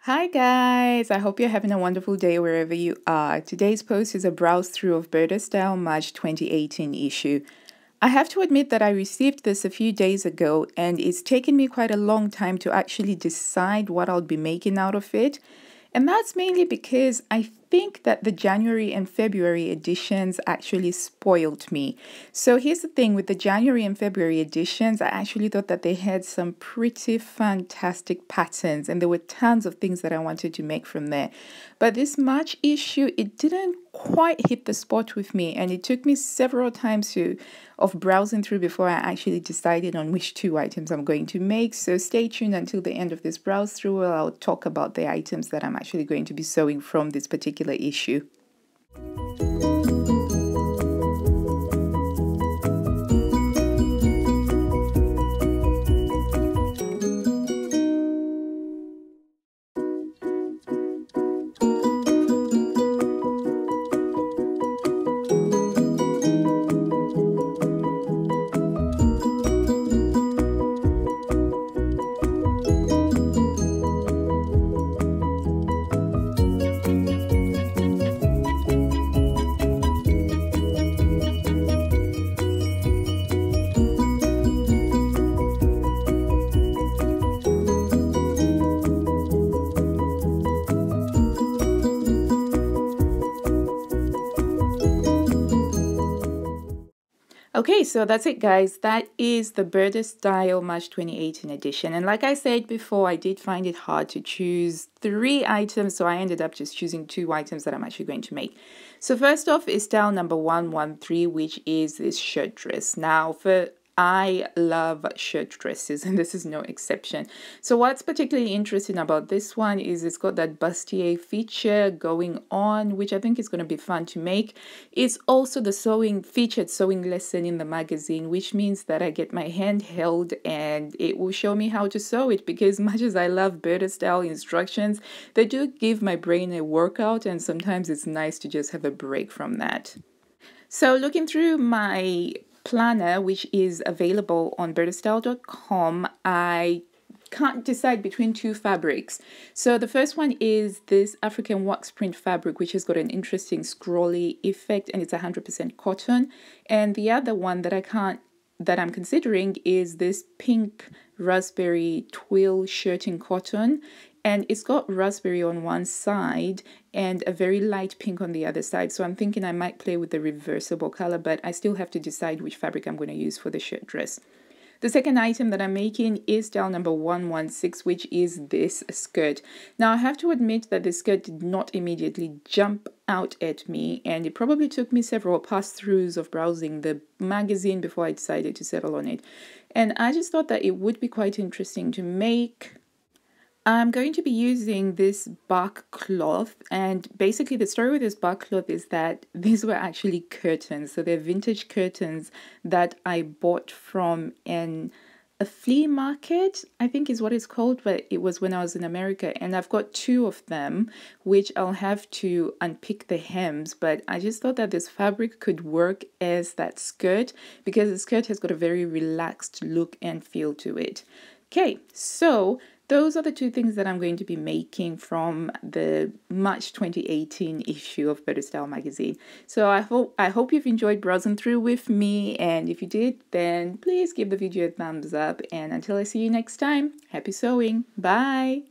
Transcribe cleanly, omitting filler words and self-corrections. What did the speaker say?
Hi guys, I hope you're having a wonderful day wherever you are. Today's post is a browse through of BurdaStyle March 2018 issue. I have to admit that I received this a few days ago and it's taken me quite a long time to actually decide what I'll be making out of it. And that's mainly because I think that the January and February editions actually spoiled me. So here's the thing with the January and February editions, I actually thought that they had some pretty fantastic patterns and there were tons of things that I wanted to make from there. But this March issue, it didn't quite hit the spot with me and it took me several times of browsing through before I actually decided on which two items I'm going to make. So stay tuned until the end of this browse through where I'll talk about the items that I'm actually going to be sewing from this particular issue. Okay, so that's it guys. That is the BurdaStyle March 2018 edition. And like I said before, I did find it hard to choose 3 items, so I ended up just choosing 2 items that I'm actually going to make. So first off is style number 113, which is this shirt dress. Now I love shirt dresses and this is no exception. So what's particularly interesting about this one is it's got that bustier feature going on, which I think is going to be fun to make. It's also the featured sewing lesson in the magazine, which means that I get my hand held and it will show me how to sew it, because much as I love BurdaStyle instructions, they do give my brain a workout and sometimes it's nice to just have a break from that. So looking through my planner, which is available on BurdaStyle.com, I can't decide between 2 fabrics. So the first one is this African wax print fabric, which has got an interesting scrolly effect and it's 100% cotton. And the other one that I'm considering is this pink raspberry twill shirting cotton. And it's got raspberry on one side and a very light pink on the other side. So I'm thinking I might play with the reversible color, but I still have to decide which fabric I'm going to use for the shirt dress. The second item that I'm making is style number 116, which is this skirt. Now I have to admit that the skirt did not immediately jump out at me, and it probably took me several pass-throughs of browsing the magazine before I decided to settle on it. And I just thought that it would be quite interesting to make. I'm going to be using this bark cloth, and basically the story with this bark cloth is that these were actually curtains. So they're vintage curtains that I bought from a flea market, I think is what it's called, but it was when I was in America, and I've got 2 of them, which I'll have to unpick the hems, but I just thought that this fabric could work as that skirt because the skirt has got a very relaxed look and feel to it. Okay, so those are the 2 things that I'm going to be making from the March 2018 issue of BurdaStyle magazine. So I hope you've enjoyed browsing through with me, and if you did, then please give the video a thumbs up, and until I see you next time, happy sewing. Bye!